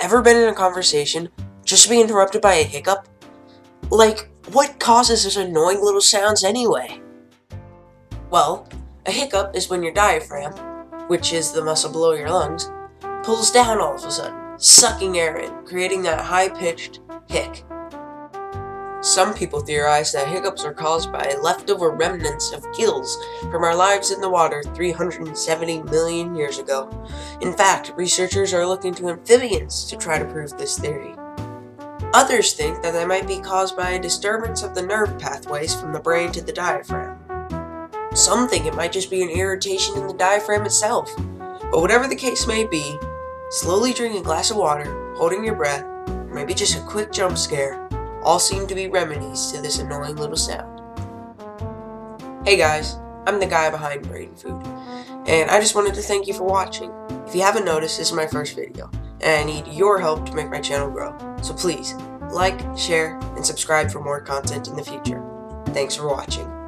Ever been in a conversation just to be interrupted by a hiccup? Like, what causes those annoying little sounds anyway? Well, a hiccup is when your diaphragm, which is the muscle below your lungs, pulls down all of a sudden, sucking air in, creating that high-pitched hic. Some people theorize that hiccups are caused by leftover remnants of gills from our lives in the water 370 million years ago. In fact, researchers are looking to amphibians to try to prove this theory. Others think that they might be caused by a disturbance of the nerve pathways from the brain to the diaphragm. Some think it might just be an irritation in the diaphragm itself. But whatever the case may be, slowly drinking a glass of water, holding your breath, or maybe just a quick jump scare, all seem to be remedies to this annoying little sound. Hey guys, I'm the guy behind Brain Food, and I just wanted to thank you for watching. If you haven't noticed, this is my first video, and I need your help to make my channel grow. So please, like, share, and subscribe for more content in the future. Thanks for watching.